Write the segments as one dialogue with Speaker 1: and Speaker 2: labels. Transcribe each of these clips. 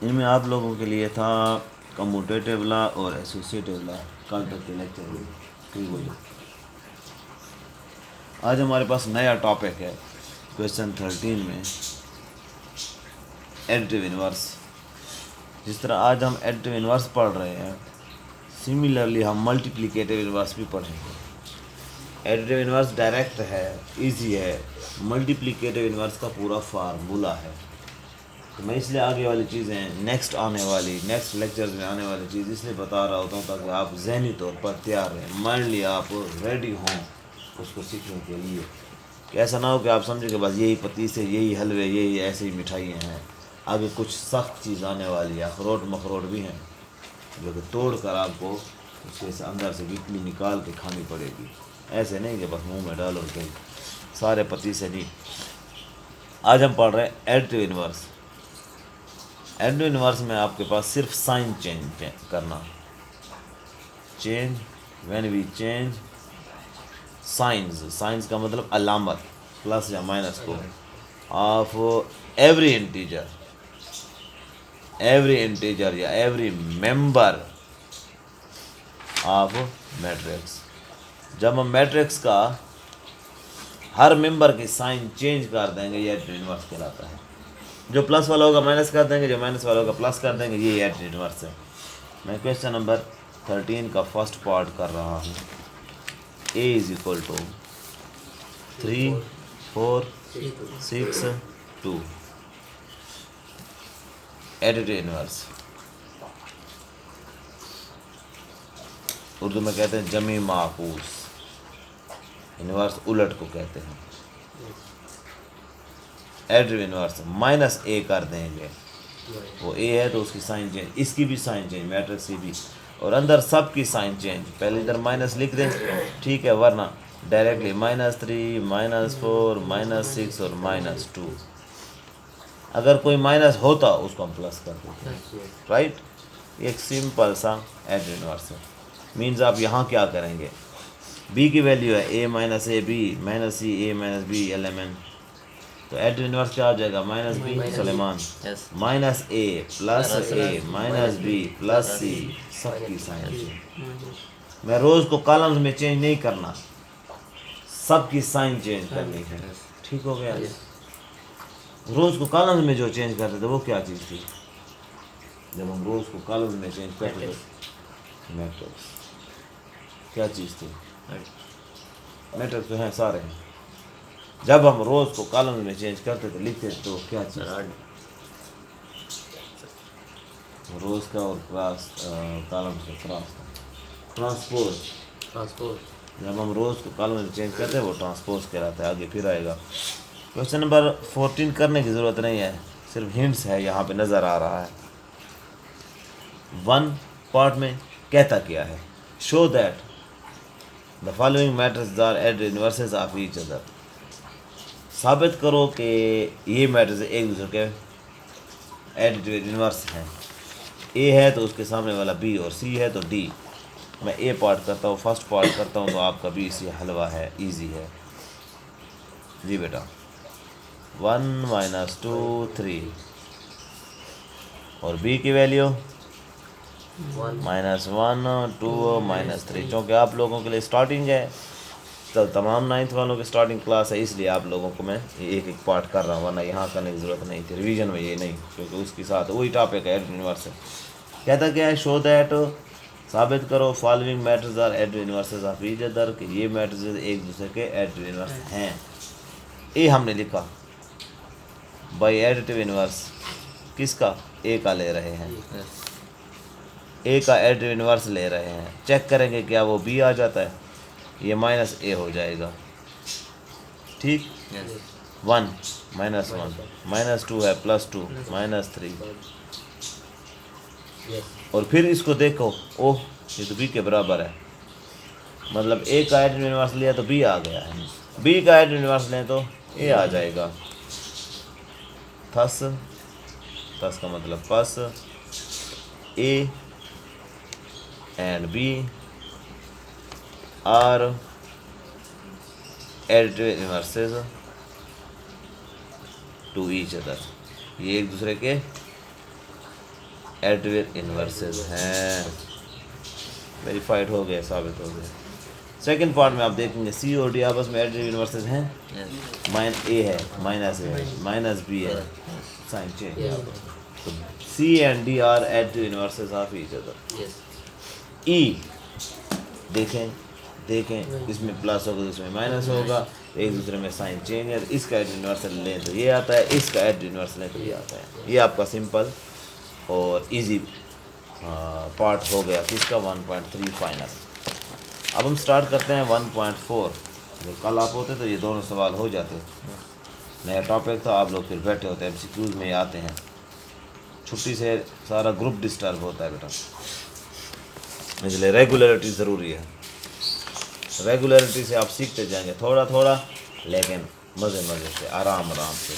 Speaker 1: इनमें आप लोगों के लिए था कम्यूटेटिव लॉ और एसोसिएटिव लॉ, कल तक के लेक्चर में ठीक हो जाए। आज हमारे पास नया टॉपिक है क्वेश्चन 13 में एडिटिव इन्वर्स। जिस तरह आज हम एडिटिव इन्वर्स पढ़ रहे हैं, सिमिलरली हम मल्टीप्लिकेटिव इन्वर्स भी पढ़ेंगे। एडिटिव इन्वर्स डायरेक्ट है, इजी है, मल्टीप्लिकेटिव इन्वर्स का पूरा फार्मूला है। तो मैं इसलिए आगे वाली चीज़ें नेक्स्ट लेक्चर्स में आने वाली चीज़ इसलिए बता रहा होता हूँ ताकि आप ज़हनी तौर पर तैयार रहें, माइंडली आप रेडी हों उसको सीखने के लिए। कि ऐसा ना हो कि आप समझें कि बस यही पतीसे, यही हलवे, यही ऐसे ही मिठाइयाँ हैं। आगे कुछ सख्त चीज़ आने वाली है, अखरोट मखरोट भी हैं जो कि तोड़ कर आपको उसके अंदर से गिटली निकाल के खानी पड़ेगी। ऐसे नहीं कि बस मुंह में डालो के सारे पतीसे नहीं। आज हम पढ़ रहे हैं एडिटिव इन्वर्स। एडिटिव इन्वर्स में आपके पास सिर्फ साइन चेंज करना, change when we change signs का मतलब अलामत प्लस या माइनस को ऑफ एवरी इंटीजर या एवरी मेंबर ऑफ मैट्रिक्स। जब हम मैट्रिक्स का हर मेंबर की साइन चेंज कर देंगे ये एडिटिव इन्वर्स कहलाता है। जो प्लस वाला होगा माइनस कर देंगे, जो माइनस वाला होगा प्लस कर देंगे, ये एडिटिव इन्वर्स है। मैं क्वेश्चन नंबर 13 का फर्स्ट पार्ट कर रहा हूँ। a is equal to 3 4 6 2 additive inverse. Urdu में कहते हैं जमी माकूस, इन्वर्स उलट को कहते हैं। एडिटिव इन्वर्स माइनस ए कर देंगे, वो ए है तो उसकी साइन चेंज, इसकी भी साइन चेंज, मैट्रिक्स की भी, और अंदर सब की साइन चेंज। पहले इधर माइनस लिख दें, ठीक है, वरना डायरेक्टली -3 -4 -6 और -2। अगर कोई माइनस होता उसको हम प्लस कर देते, राइट। एक सिंपल सा एडिटिव इन्वर्स है। मीन्स आप यहाँ क्या करेंगे, b की वैल्यू है a minus A B minus C A minus B LMN, तो एडिटिव इन्वर्स क्या हो जाएगा, -b सलेमान minus A plus A minus B plus C, सबकी साइन। मैं रोज़ को कॉलम्स में चेंज नहीं करना, सबकी साइन चेंज करनी है, ठीक हो गया। रोज़ को कॉलम्स में जो चेंज करते थे वो क्या चीज़ थी, जब हम रोज़ को कॉलम्स में चेंज करते थे मैट्रिक्स, क्या चीज़ थी, मैट्रिक्स तो हैं सारे हैं। जब हम रोज़ को कॉलम में चेंज करते थे, लिखते तो क्या चीज़, रोज़ का और क्लास कॉलम का क्रॉस, ट्रांसपोज। जब हम रोज़ को कॉलम में चेंज करते हैं वो ट्रांसपोज कहलाता है। आगे फिर आएगा। क्वेश्चन नंबर 14 करने की ज़रूरत नहीं है, सिर्फ हिंट्स है, यहाँ पे नज़र आ रहा है। 1 पार्ट में कहता क्या है, show that the following matrix are additive inverses of each other. साबित करो कि ये मैट्रिक्स एक दूसरे के एडिटिव इन्वर्स हैं। ए है तो उसके सामने वाला बी, और सी है तो डी। मैं ए पार्ट करता हूँ, फर्स्ट पार्ट करता हूँ, तो आपका बी सी हलवा है, इजी है जी बेटा। 1 -2 3 और बी की वैल्यू -1 2 -3। क्योंकि आप लोगों के लिए स्टार्टिंग है, तो तमाम 9th वालों की स्टार्टिंग क्लास है, इसलिए आप लोगों को मैं एक एक पार्ट कर रहा हूँ, वरना यहाँ करने की ज़रूरत नहीं थी रिवीजन में, ये नहीं, क्योंकि उसके साथ वही टॉपिक है एडिटिव इन्वर्स है। कहता क्या है, शो दैट साबित करो following matrix are additive inverses of each other, कि ये मैट्रिक्स एक दूसरे के एडिटिव इन्वर्स हैं। ए हमने लिखा बाय एडिटिव इन्वर्स, किसका, ए का ले रहे हैं, ए का एडिटिव इन्वर्स ले रहे हैं। चेक करेंगे क्या वो बी आ जाता है, ये -a हो जाएगा, ठीक। 1 -1 -2 है +2 -3, और फिर इसको देखो, ओह ये तो बी के बराबर है, मतलब ए का एडिटिव इन्वर्स लिया तो बी आ गया है, बी का एडिटिव इन्वर्स लें तो ए आ जाएगा। थस का मतलब plus A and B are additive inverses to each other, ये एक दूसरे के एडजॉइंट इन्वर्सेस हैं। वेरीफाइड हो गया, साबित हो गया। सेकंड पार्ट में आप देखेंगे सी और डी आपस में एडजॉइंट इन्वर्सेस हैं। माइन ए है, माइनस ए है, माइनस बी है, साइन चेंज। तो C and D are adjoint inverses of each other. E देखें इसमें प्लस होगा तो इसमें माइनस होगा, एक दूसरे में साइन चेंज है। इसका एड इन्वर्सल लें तो ये आता है, इसका एड इन्वर्सल लें तो ये आता है। ये आपका सिंपल और इजी पार्ट हो गया किसका 1.3 फाइनल। अब हम स्टार्ट करते हैं 1.4। जो कल आप होते तो ये दोनों सवाल हो जाते, नया टॉपिक था, आप लोग फिर बैठे होते हैं MCQs में आते हैं। छुट्टी से सारा ग्रुप डिस्टर्ब होता है बेटा, इसलिए रेगुलरिटी ज़रूरी है। रेगुलरिटी से आप सीखते जाएंगे थोड़ा थोड़ा, लेकिन मज़े से, आराम से।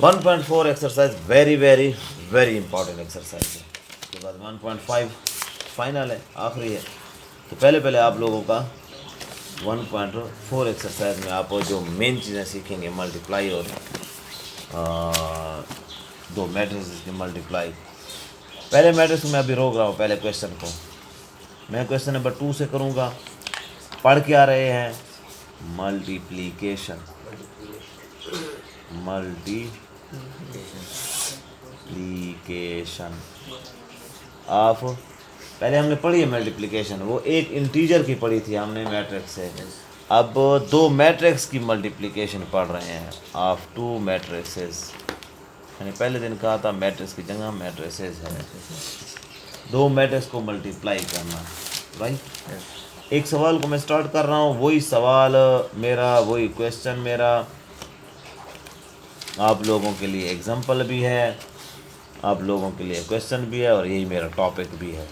Speaker 1: 1.4 exercise very very very important exercise है। उसके बाद 1.5 फाइनल है, आखिरी है। तो पहले आप लोगों का 1.4 एक्सरसाइज में आप जो मेन चीज़ें सीखेंगे, मल्टीप्लाई और दो मैट्रिसेस की मल्टीप्लाई। पहले मैट्रिक्स में अभी रोक रहा हूँ, पहले क्वेश्चन को मैं क्वेश्चन नंबर 2 से करूँगा। पढ़ के आ रहे हैं मल्टीप्लिकेशन ऑफ, पहले हमने पढ़ी है मल्टीप्लिकेशन, वो एक इंटीजर की पढ़ी थी हमने मैट्रिक्स से। अब दो मैट्रिक्स की मल्टीप्लिकेशन पढ़ रहे हैं ऑफ टू मैट्रिक्सेस। मैंने पहले दिन कहा था मैट्रिक्स की जगह मैट्रिसेस है, दो मैट्रिक्स को मल्टीप्लाई करना, राइट। एक सवाल को मैं स्टार्ट कर रहा हूँ, वही सवाल मेरा, वही क्वेश्चन मेरा, आप लोगों के लिए एग्जाम्पल भी है, आप लोगों के लिए क्वेश्चन भी है, और यही मेरा टॉपिक भी है।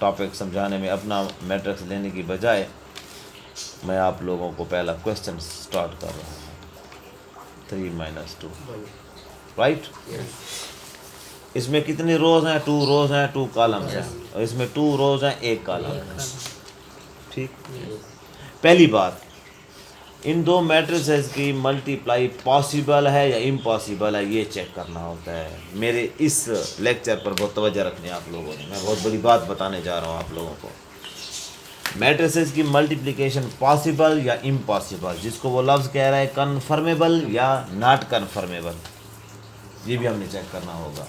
Speaker 1: टॉपिक समझाने में अपना मैट्रिक्स लेने की बजाय मैं आप लोगों को पहला क्वेश्चन स्टार्ट कर रहा हूँ। 3 - 2, राइट। इसमें कितनी रोज हैं? 2 रोज हैं, 2 कॉलम्स हैं, और इसमें 2 रोज हैं, 1 कॉलम है, ठीक। पहली बात, इन दो मैट्रिसेस की मल्टीप्लाई पॉसिबल है या इम्पॉसिबल है, ये चेक करना होता है। मेरे इस लेक्चर पर बहुत तवज्जो रखनी है आप लोगों ने, मैं बहुत बड़ी बात बताने जा रहा हूँ आप लोगों को। मैट्रिसेस की मल्टीप्लिकेशन पॉसिबल या इम्पॉसिबल, जिसको वो लफ्ज़ कह रहा है कन्फर्मेबल या नॉट कन्फर्मेबल, ये भी हमने चेक करना होगा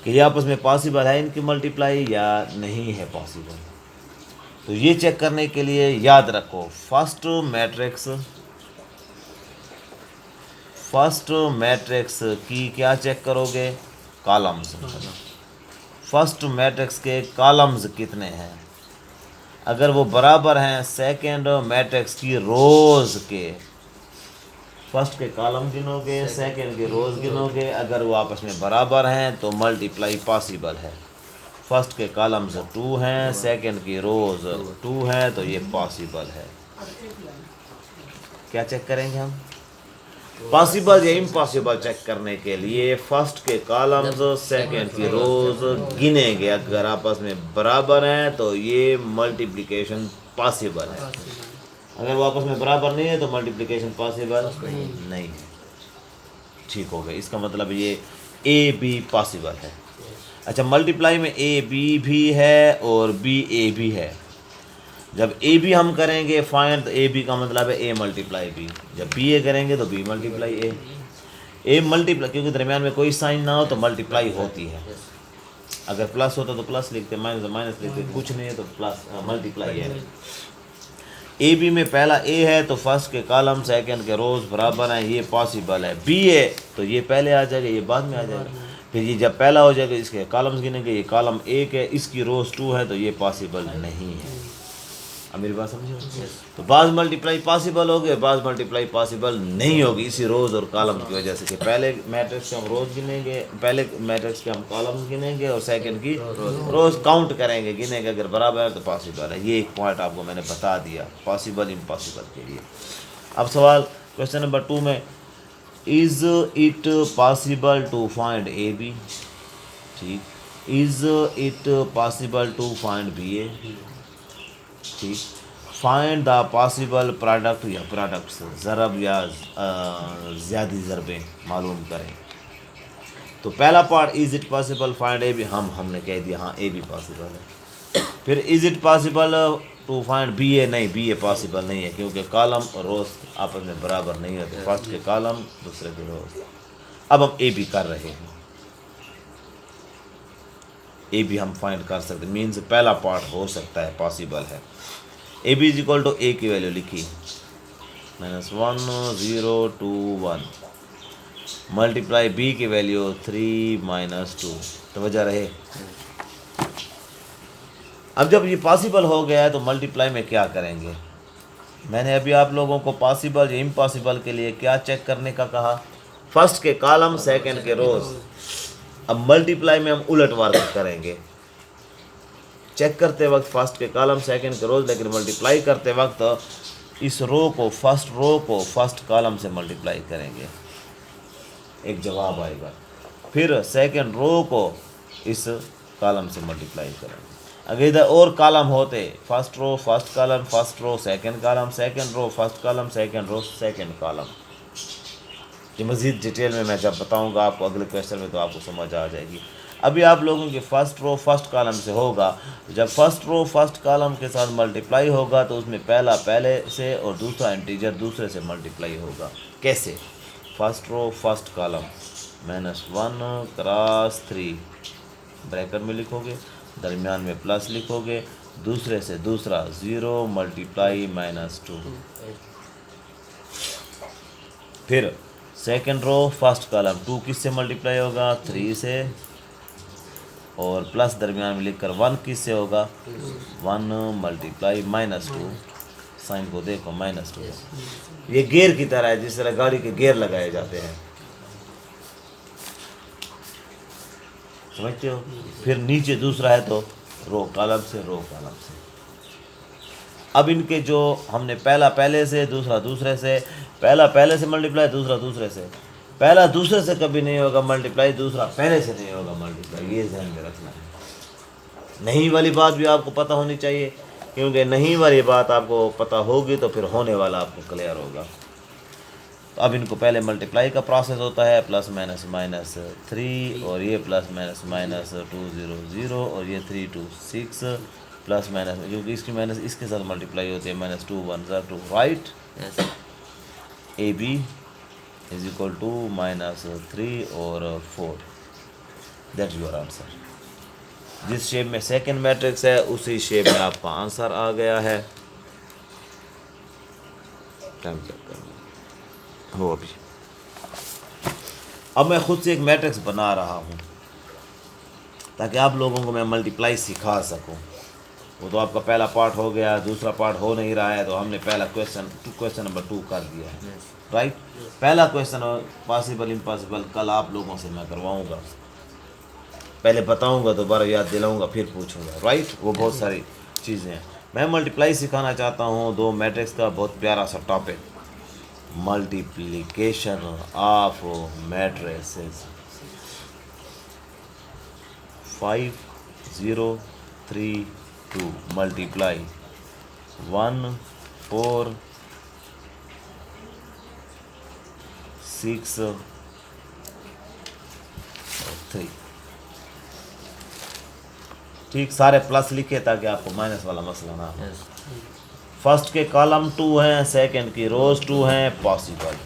Speaker 1: कि ये आपस में पॉसिबल है इनकी मल्टीप्लाई या नहीं है पॉसिबल। तो ये चेक करने के लिए याद रखो, फर्स्ट मैट्रिक्स की क्या चेक करोगे? कॉलम्स। फर्स्ट मैट्रिक्स के कॉलम्स कितने हैं? अगर वो बराबर हैं सेकंड मैट्रिक्स की रोज के, फर्स्ट के कॉलम गिनोगे, सेकंड के रोज गिनोगे। अगर वो आपस में बराबर हैं तो मल्टीप्लाई पॉसिबल है। फर्स्ट के कॉलम्स 2 हैं, सेकंड की रोज 2 हैं, तो ये पॉसिबल है। क्या चेक करेंगे हम? पॉसिबल या इम्पॉसिबल चेक करने के लिए फर्स्ट के कॉलम्स सेकंड की रोज गिनेंगे। अगर आपस में बराबर हैं तो ये मल्टीप्लिकेशन पॉसिबल है। अगर वो आपस में बराबर नहीं है तो मल्टीप्लिकेशन पॉसिबल नहीं है। ठीक हो गया, इसका मतलब ये ए बी पॉसिबल है। अच्छा, मल्टीप्लाई में ए बी भी है और बी ए भी है। जब ए बी हम करेंगे फाइंड, तो ए बी का मतलब है ए मल्टीप्लाई बी। जब बी ए करेंगे तो बी मल्टीप्लाई ए मल्टीप्लाई, क्योंकि दरमियान में कोई साइन ना हो तो मल्टीप्लाई होती है। अगर प्लस होता तो प्लस लिखते, माइनस तो माइनस लिखते, कुछ नहीं है तो प्लस मल्टीप्लाई है। ए बी में पहला ए है तो फर्स्ट के कॉलम सेकंड के रोज बराबर हैं, ये पॉसिबल है। बी ए तो ये पहले आ जाएगा, ये बाद में आ जाएगा। फिर ये जब पहला हो जाएगा इसके कॉलम्स गिनेंगे, ये कॉलम 1 है, इसकी रोज 2 है, तो ये पॉसिबल नहीं है। अब मेरी बात समझे? तो बाज़ मल्टीप्लाई पॉसिबल होगी, बाज़ मल्टीप्लाई पॉसिबल नहीं होगी, इसी रोज़ और कॉलम की वजह से कि पहले मैट्रिक्स के हम रोज़ गिनेंगे, पहले मैट्रिक्स के हम कॉलम्स गिनेंगे और सेकंड की रोज़ काउंट करेंगे, गिनेंगे। अगर बराबर है तो पॉसिबल है। ये एक पॉइंट आपको मैंने बता दिया पॉसिबल इम्पॉसिबल के लिए। अब सवाल क्वेश्चन नंबर 2 में, is it possible to find A B? ठीक, is it possible to find B A? ठीक, फाइंड द पॉसिबल प्रोडक्ट या प्रोडक्ट्स, ज़रब या ज़्यादा ज़रबें मालूम करें। तो पहला part is it possible find A B, हमने कह दिया हाँ ए बी पॉसिबल है। फिर is it possible to find B A, नहीं बी ए पॉसिबल नहीं है क्योंकि कॉलम और रोज आपस में बराबर नहीं होते, फर्स्ट के कॉलम दूसरे के रोज। अब हम ए बी कर रहे हैं, ए बी हम फाइंड कर सकते, मीन्स पहला पार्ट हो सकता है, पॉसिबल है। A B is equal to A की वैल्यू लिखी -1 0 2 1 मल्टीप्लाई बी की वैल्यू 3 -2, तो वजह रहे। अब जब ये पॉसिबल हो गया है तो मल्टीप्लाई में क्या करेंगे, मैंने अभी आप लोगों को पॉसिबल या इम्पॉसिबल के लिए क्या चेक करने का कहा, फर्स्ट के कॉलम सेकंड के रोज। अब मल्टीप्लाई में हम उलट वर्क करेंगे, चेक करते वक्त फर्स्ट के कॉलम सेकंड के रोज, लेकिन मल्टीप्लाई करते वक्त इस रो को फर्स्ट कॉलम से मल्टीप्लाई करेंगे, एक जवाब आएगा। फिर सेकंड रो को इस कॉलम से मल्टीप्लाई करेंगे। अगर इधर और कॉलम होते, first row first column, first row second column, second row first column, second row second column, ये मज़ीद डिटेल में मैं जब बताऊंगा आपको अगले क्वेश्चन में तो आपको समझ आ जाएगी। अभी आप लोगों के फर्स्ट रो फर्स्ट कॉलम से होगा, जब फर्स्ट रो फर्स्ट कॉलम के साथ मल्टीप्लाई होगा तो उसमें पहला पहले से और दूसरा इंटीजर दूसरे से मल्टीप्लाई होगा। कैसे, first row first column -1 cross 3 bracket में लिखोगे, दरमियान में प्लस लिखोगे, दूसरे से दूसरा 0 मल्टीप्लाई -2। फिर सेकंड रो फर्स्ट कॉलम 2 किससे मल्टीप्लाई होगा, 3 से, और प्लस दरमियान में लिखकर 1 किससे होगा, 1 मल्टीप्लाई -2, साइन को देखो -2, ये गियर की तरह है, जिस तरह गाड़ी के गियर लगाए जाते हैं, समझते हो। फिर नीचे दूसरा है तो रो कॉलम से, रो कॉलम से। अब इनके जो हमने पहला पहले से, दूसरा दूसरे से, पहला पहले से मल्टीप्लाई, दूसरा दूसरे से, पहला दूसरे से कभी नहीं होगा मल्टीप्लाई, दूसरा पहले से नहीं होगा मल्टीप्लाई, ये ध्यान में रखना है। नहीं वाली बात भी आपको पता होनी चाहिए, क्योंकि नहीं वाली बात आपको पता होगी तो फिर होने वाला आपको क्लियर होगा। तो अब इनको पहले मल्टीप्लाई का प्रोसेस होता है, प्लस माइनस -3 और ये प्लस माइनस -2 0 0 और ये 3 2 6 प्लस माइनस, क्योंकि इसकी माइनस इसके साथ मल्टीप्लाई होती है, -2 1 2, right. A B is equal to -3 और 4, दैट योर आंसर। जिस शेप में सेकंड मैट्रिक्स है उसी शेप में आपका आंसर आ गया है। टाइम चेक करना हो अभी। अब मैं खुद से एक मैट्रिक्स बना रहा हूँ ताकि आप लोगों को मैं मल्टीप्लाई सिखा सकूँ। वो तो आपका पहला पार्ट हो गया, दूसरा पार्ट हो नहीं रहा है, तो हमने पहला क्वेश्चन नंबर 2 कर दिया है, राइट। पहला क्वेश्चन पॉसिबल इम्पॉसिबल कल आप लोगों से मैं करवाऊँगा, पहले बताऊँगा, दोबारा याद दिलाऊँगा, फिर पूछूँगा, राइट। वो बहुत सारी चीज़ें हैं। मैं मल्टीप्लाई सिखाना चाहता हूँ 2 मैट्रिक्स का, बहुत प्यारा सा topic, multiplication of matrices. 5 0 3 2 multiply 1 4 6 3। ठीक, सारे प्लस लिखे ताकि आपको माइनस वाला मसला ना हो। फर्स्ट के कॉलम 2 हैं, सेकंड की रोज 2 हैं, पॉसिबल।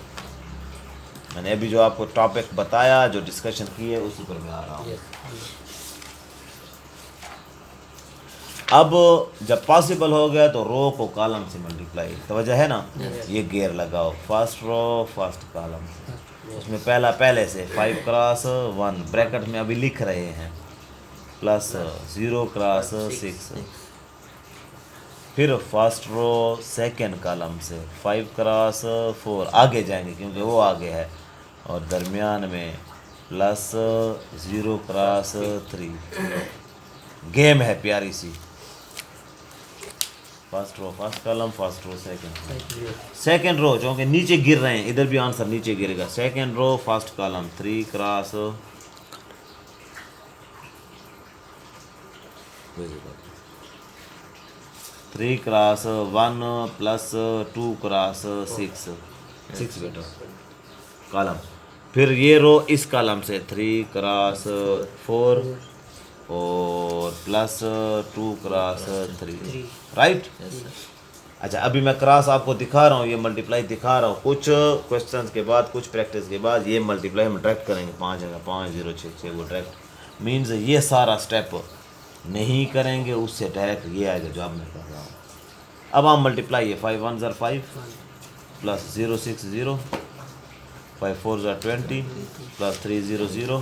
Speaker 1: मैंने अभी जो आपको टॉपिक बताया, जो डिस्कशन की है, उसी पर मैं आ रहा हूँ। अब जब पॉसिबल हो गया तो रो को कॉलम से मल्टीप्लाई, तो वजह है ना, ये गेयर लगाओ, फर्स्ट रो फर्स्ट कॉलम, उसमें पहला पहले से 5 क्रॉस 1 ब्रैकेट में अभी लिख रहे हैं, प्लस 0 क्रॉस 6, फिर फर्स्ट रो सेकंड कॉलम से 5 क्रॉस 4 आगे जाएंगे क्योंकि वो आगे है, और दरमियान में प्लस 0 क्रॉस 3। गेम है प्यारी सी, first row first column, first row second row, क्योंकि नीचे गिर रहे हैं, इधर भी आंसर नीचे गिरेगा। Second row first column 3 cross 3 cross 1 plus 2 cross 6 बेटा कॉलम, फिर ये रो इस कॉलम से 3 क्रॉस 4 और प्लस 2 क्रॉस 3, राइट। अच्छा, अभी मैं क्रॉस आपको दिखा रहा हूँ, ये मल्टीप्लाई दिखा रहा हूँ। कुछ क्वेश्चंस के बाद, कुछ प्रैक्टिस के बाद ये मल्टीप्लाई हम डायरेक्ट करेंगे। 5 जगह 5 0 6 6 वो डायरेक्ट मीन्स ये सारा स्टेप नहीं करेंगे, उससे डायरेक्ट ये आएगा जो अब मैं कर रहा हूँ। अब हम मल्टीप्लाई है 5 1 ज़र 5 प्लस 0 6 0 5 4 ज़र 20 प्लस 3 0 0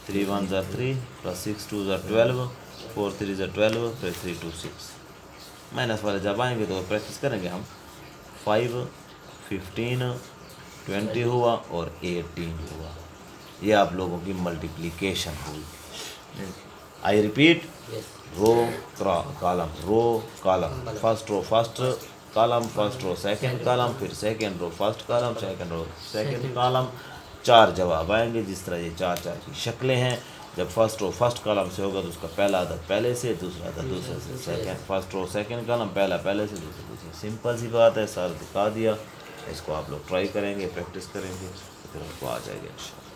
Speaker 1: 3 1 ज़र 3 प्लस 6 2 ज़र 12 4 3 ज़र 12 फिर 3 2 6। माइनस वाले जब आएंगे तो प्रैक्टिस करेंगे हम। 5 15 20 हुआ और 18 हुआ। ये आप लोगों की मल्टीप्लिकेशन हुई। I repeat, row column row column, first row first column, first row second column, फिर second row first column, second row second column. 4 जवाब आएंगे। जिस तरह ये 4 4 की शक्लें हैं। जब फर्स्ट रो फर्स्ट कॉलम से होगा तो उसका पहला अदद पहले से, दूसरा अदद दूसरे से। Second first row second column, पहला पहले से, दूसरा दूसरे। सिंपल सी बात है, सर दिखा दिया। इसको आप लोग ट्राई करेंगे, प्रैक्टिस करेंगे तो फिर आपको आ जाएगा इंशाल्लाह।